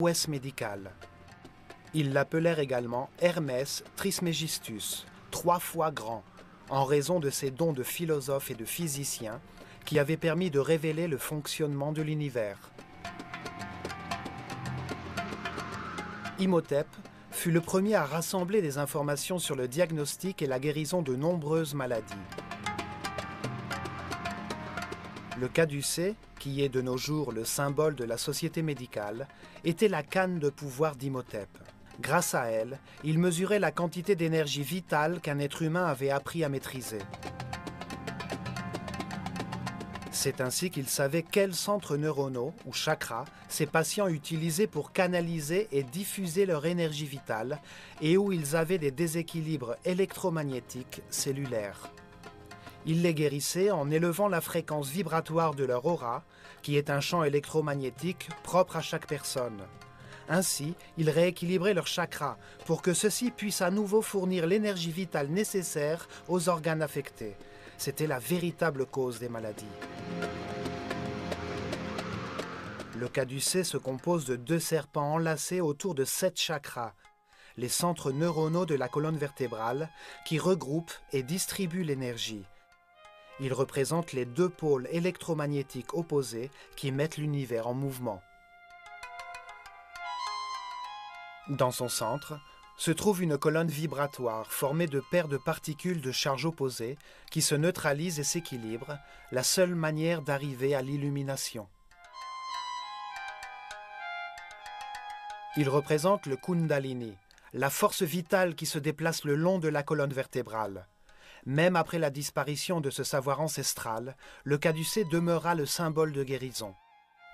prouesse médicale. Ils l'appelèrent également Hermès Trismégistus, 3 fois grand, en raison de ses dons de philosophe et de physicien qui avaient permis de révéler le fonctionnement de l'univers. Imhotep fut le premier à rassembler des informations sur le diagnostic et la guérison de nombreuses maladies. Le caducée, qui est de nos jours le symbole de la société médicale, était la canne de pouvoir d'Imhotep. Grâce à elle, il mesurait la quantité d'énergie vitale qu'un être humain avait appris à maîtriser. C'est ainsi qu'il savait quels centres neuronaux, ou chakras, ses patients utilisaient pour canaliser et diffuser leur énergie vitale et où ils avaient des déséquilibres électromagnétiques cellulaires. Il les guérissait en élevant la fréquence vibratoire de leur aura, qui est un champ électromagnétique propre à chaque personne. Ainsi, il rééquilibrait leurs chakras pour que ceux-ci puissent à nouveau fournir l'énergie vitale nécessaire aux organes affectés. C'était la véritable cause des maladies. Le caducée se compose de 2 serpents enlacés autour de 7 chakras, les centres neuronaux de la colonne vertébrale, qui regroupent et distribuent l'énergie. Ils représentent les 2 pôles électromagnétiques opposés qui mettent l'univers en mouvement. Dans son centre se trouve une colonne vibratoire formée de paires de particules de charge opposées qui se neutralisent et s'équilibrent, la seule manière d'arriver à l'illumination. Il représente le Kundalini, la force vitale qui se déplace le long de la colonne vertébrale. Même après la disparition de ce savoir ancestral, le caducée demeura le symbole de guérison.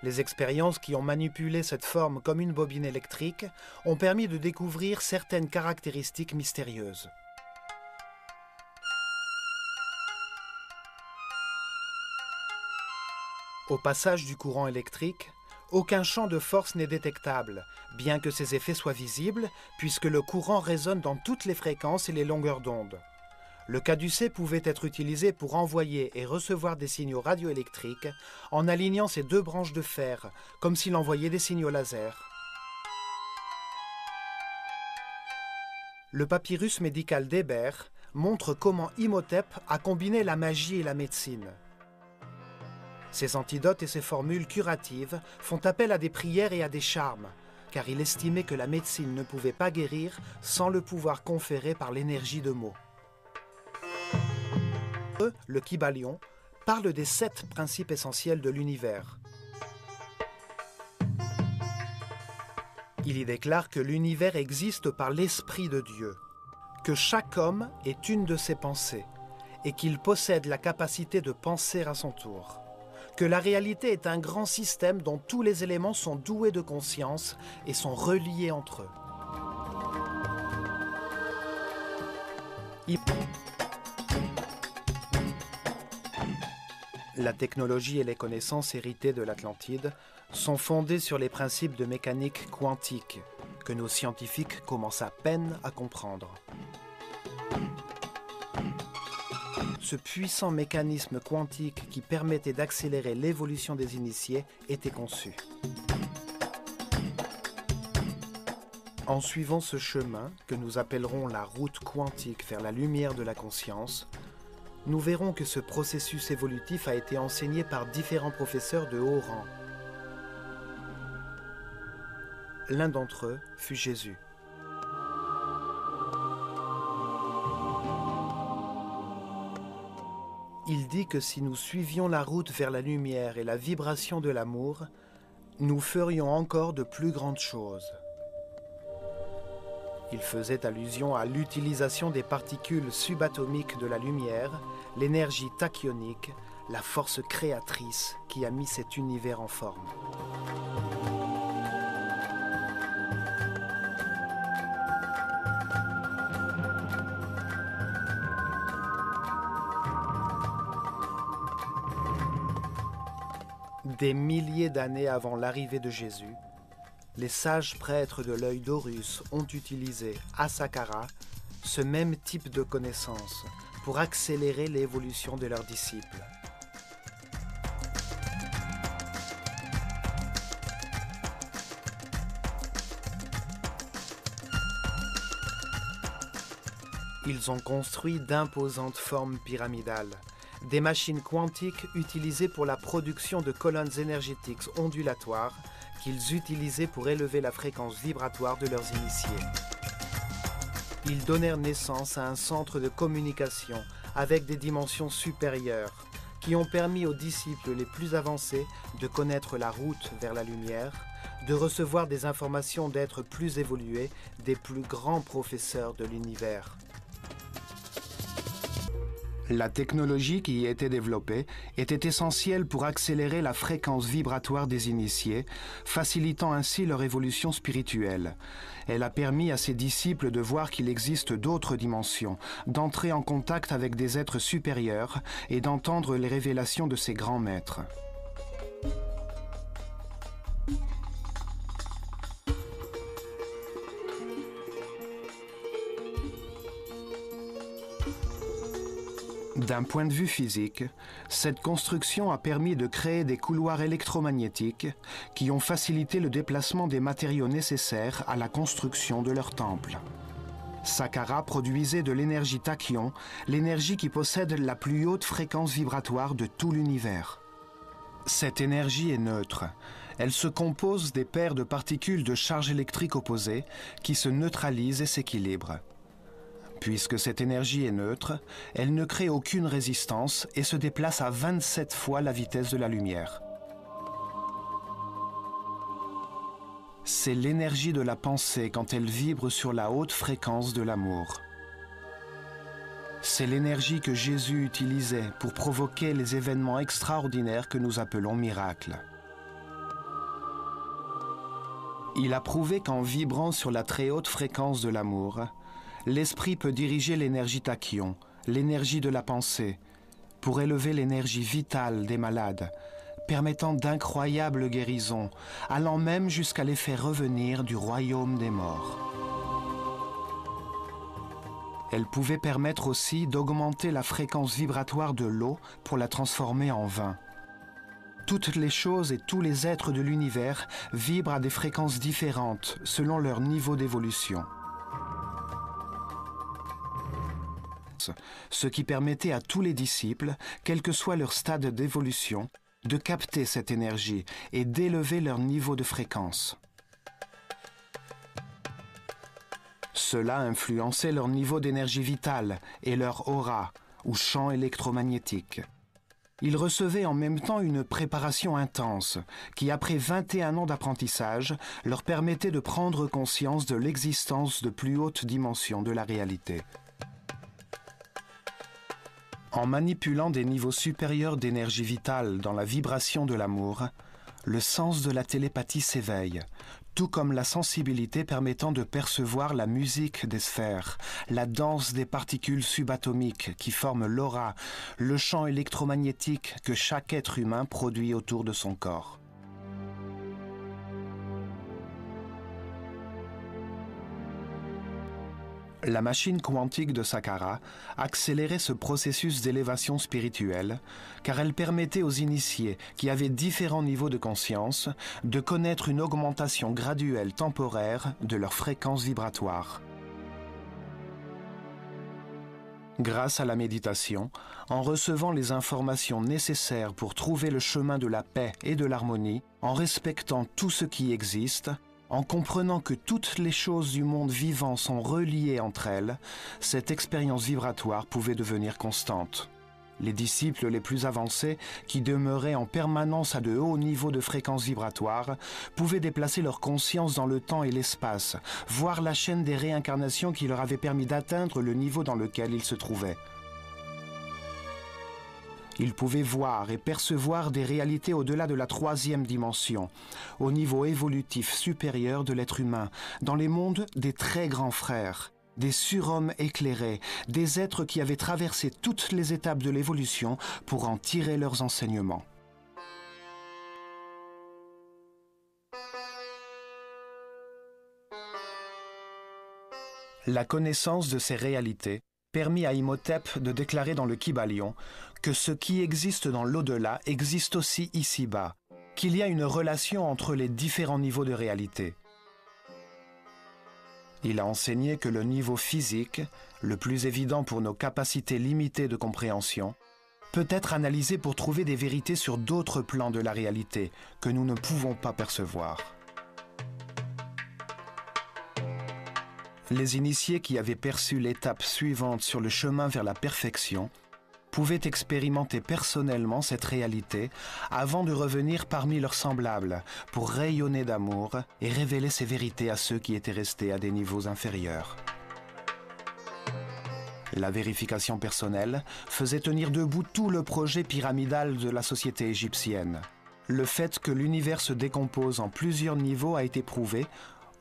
Les expériences qui ont manipulé cette forme comme une bobine électrique ont permis de découvrir certaines caractéristiques mystérieuses. Au passage du courant électrique, aucun champ de force n'est détectable, bien que ses effets soient visibles, puisque le courant résonne dans toutes les fréquences et les longueurs d'onde. Le caducée pouvait être utilisé pour envoyer et recevoir des signaux radioélectriques en alignant ses 2 branches de fer, comme s'il envoyait des signaux laser. Le papyrus médical d'Hébert montre comment Imhotep a combiné la magie et la médecine. Ses antidotes et ses formules curatives font appel à des prières et à des charmes, car il estimait que la médecine ne pouvait pas guérir sans le pouvoir conféré par l'énergie de mots. Le Kybalion parle des 7 principes essentiels de l'univers. Il y déclare que l'univers existe par l'Esprit de Dieu, que chaque homme est une de ses pensées et qu'il possède la capacité de penser à son tour, que la réalité est un grand système dont tous les éléments sont doués de conscience et sont reliés entre eux. La technologie et les connaissances héritées de l'Atlantide sont fondées sur les principes de mécanique quantique que nos scientifiques commencent à peine à comprendre. Ce puissant mécanisme quantique qui permettait d'accélérer l'évolution des initiés était conçu. En suivant ce chemin, que nous appellerons la route quantique vers la lumière de la conscience, nous verrons que ce processus évolutif a été enseigné par différents professeurs de haut rang. L'un d'entre eux fut Jésus. Il dit que si nous suivions la route vers la lumière et la vibration de l'amour, nous ferions encore de plus grandes choses. Il faisait allusion à l'utilisation des particules subatomiques de la lumière, l'énergie tachyonique, la force créatrice qui a mis cet univers en forme. Des milliers d'années avant l'arrivée de Jésus, les sages prêtres de l'œil d'Horus ont utilisé à Saqqara ce même type de connaissances pour accélérer l'évolution de leurs disciples. Ils ont construit d'imposantes formes pyramidales, des machines quantiques utilisées pour la production de colonnes énergétiques ondulatoires qu'ils utilisaient pour élever la fréquence vibratoire de leurs initiés. Ils donnèrent naissance à un centre de communication avec des dimensions supérieures qui ont permis aux disciples les plus avancés de connaître la route vers la lumière, de recevoir des informations d'êtres plus évolués des plus grands professeurs de l'univers. La technologie qui y était développée était essentielle pour accélérer la fréquence vibratoire des initiés, facilitant ainsi leur évolution spirituelle. Elle a permis à ses disciples de voir qu'il existe d'autres dimensions, d'entrer en contact avec des êtres supérieurs et d'entendre les révélations de ses grands maîtres. D'un point de vue physique, cette construction a permis de créer des couloirs électromagnétiques qui ont facilité le déplacement des matériaux nécessaires à la construction de leur temple. Saqqara produisait de l'énergie tachyon, l'énergie qui possède la plus haute fréquence vibratoire de tout l'univers. Cette énergie est neutre. Elle se compose des paires de particules de charge électrique opposées qui se neutralisent et s'équilibrent. Puisque cette énergie est neutre, elle ne crée aucune résistance et se déplace à 27 fois la vitesse de la lumière. C'est l'énergie de la pensée quand elle vibre sur la haute fréquence de l'amour. C'est l'énergie que Jésus utilisait pour provoquer les événements extraordinaires que nous appelons miracles. Il a prouvé qu'en vibrant sur la très haute fréquence de l'amour, l'esprit peut diriger l'énergie tachyon, l'énergie de la pensée, pour élever l'énergie vitale des malades, permettant d'incroyables guérisons, allant même jusqu'à les faire revenir du royaume des morts. Elle pouvait permettre aussi d'augmenter la fréquence vibratoire de l'eau pour la transformer en vin. Toutes les choses et tous les êtres de l'univers vibrent à des fréquences différentes selon leur niveau d'évolution. Ce qui permettait à tous les disciples, quel que soit leur stade d'évolution, de capter cette énergie et d'élever leur niveau de fréquence. Cela influençait leur niveau d'énergie vitale et leur aura, ou champ électromagnétique. Ils recevaient en même temps une préparation intense qui, après 21 ans d'apprentissage, leur permettait de prendre conscience de l'existence de plus hautes dimensions de la réalité. En manipulant des niveaux supérieurs d'énergie vitale dans la vibration de l'amour, le sens de la télépathie s'éveille, tout comme la sensibilité permettant de percevoir la musique des sphères, la danse des particules subatomiques qui forment l'aura, le champ électromagnétique que chaque être humain produit autour de son corps. La machine quantique de Saqqara accélérait ce processus d'élévation spirituelle car elle permettait aux initiés qui avaient différents niveaux de conscience de connaître une augmentation graduelle temporaire de leur fréquence vibratoire. Grâce à la méditation, en recevant les informations nécessaires pour trouver le chemin de la paix et de l'harmonie, en respectant tout ce qui existe, en comprenant que toutes les choses du monde vivant sont reliées entre elles, cette expérience vibratoire pouvait devenir constante. Les disciples les plus avancés, qui demeuraient en permanence à de hauts niveaux de fréquence vibratoire, pouvaient déplacer leur conscience dans le temps et l'espace, voir la chaîne des réincarnations qui leur avait permis d'atteindre le niveau dans lequel ils se trouvaient. Ils pouvaient voir et percevoir des réalités au-delà de la troisième dimension, au niveau évolutif supérieur de l'être humain, dans les mondes des très grands frères, des surhommes éclairés, des êtres qui avaient traversé toutes les étapes de l'évolution pour en tirer leurs enseignements. La connaissance de ces réalités permit à Imhotep de déclarer dans le Kybalion que ce qui existe dans l'au-delà existe aussi ici-bas, qu'il y a une relation entre les différents niveaux de réalité. Il a enseigné que le niveau physique, le plus évident pour nos capacités limitées de compréhension, peut être analysé pour trouver des vérités sur d'autres plans de la réalité que nous ne pouvons pas percevoir. Les initiés qui avaient perçu l'étape suivante sur le chemin vers la perfection pouvaient expérimenter personnellement cette réalité avant de revenir parmi leurs semblables pour rayonner d'amour et révéler ces vérités à ceux qui étaient restés à des niveaux inférieurs. La vérification personnelle faisait tenir debout tout le projet pyramidal de la société égyptienne. Le fait que l'univers se décompose en plusieurs niveaux a été prouvé,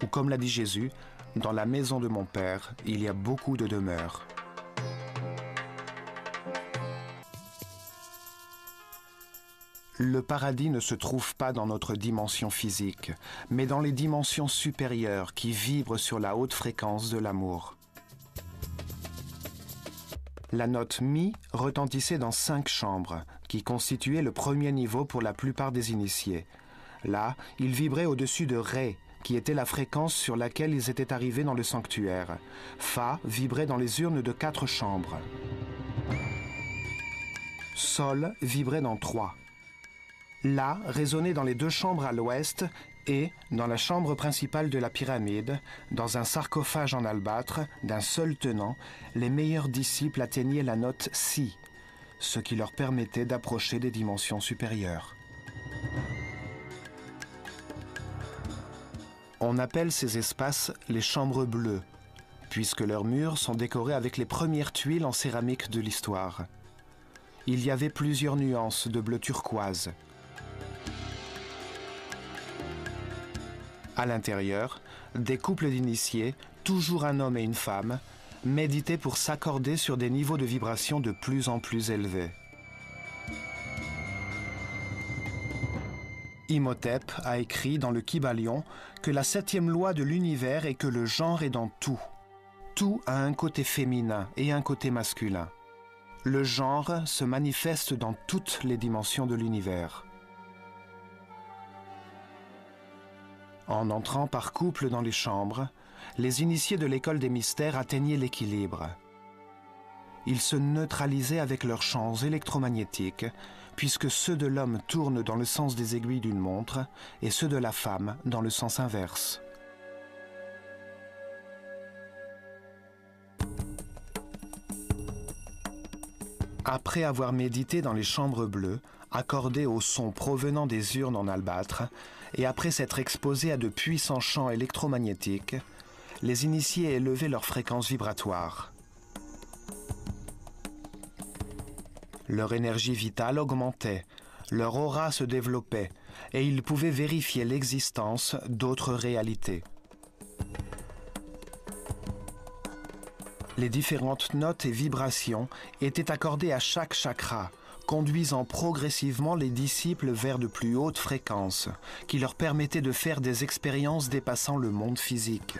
ou comme l'a dit Jésus, « Dans la maison de mon Père, il y a beaucoup de demeures ». Le paradis ne se trouve pas dans notre dimension physique, mais dans les dimensions supérieures qui vibrent sur la haute fréquence de l'amour. La note Mi retentissait dans 5 chambres, qui constituaient le premier niveau pour la plupart des initiés. Là, il vibrait au-dessus de Ré, qui était la fréquence sur laquelle ils étaient arrivés dans le sanctuaire. Fa vibrait dans les urnes de 4 chambres. Sol vibrait dans 3. La résonnait dans les 2 chambres à l'ouest et, dans la chambre principale de la pyramide, dans un sarcophage en albâtre, d'un seul tenant, les meilleurs disciples atteignaient la note Si, ce qui leur permettait d'approcher des dimensions supérieures. On appelle ces espaces les chambres bleues, puisque leurs murs sont décorés avec les premières tuiles en céramique de l'histoire. Il y avait plusieurs nuances de bleu turquoise. À l'intérieur, des couples d'initiés, toujours un homme et une femme, méditaient pour s'accorder sur des niveaux de vibration de plus en plus élevés. Imhotep a écrit dans le Kybalion que la 7e loi de l'univers est que le genre est dans tout. Tout a un côté féminin et un côté masculin. Le genre se manifeste dans toutes les dimensions de l'univers. En entrant par couple dans les chambres, les initiés de l'école des mystères atteignaient l'équilibre. Ils se neutralisaient avec leurs champs électromagnétiques, puisque ceux de l'homme tournent dans le sens des aiguilles d'une montre et ceux de la femme dans le sens inverse. Après avoir médité dans les chambres bleues, accordées aux sons provenant des urnes en albâtre, et après s'être exposés à de puissants champs électromagnétiques, les initiés élevaient leur fréquence vibratoire. Leur énergie vitale augmentait, leur aura se développait, et ils pouvaient vérifier l'existence d'autres réalités. Les différentes notes et vibrations étaient accordées à chaque chakra, conduisant progressivement les disciples vers de plus hautes fréquences, qui leur permettaient de faire des expériences dépassant le monde physique.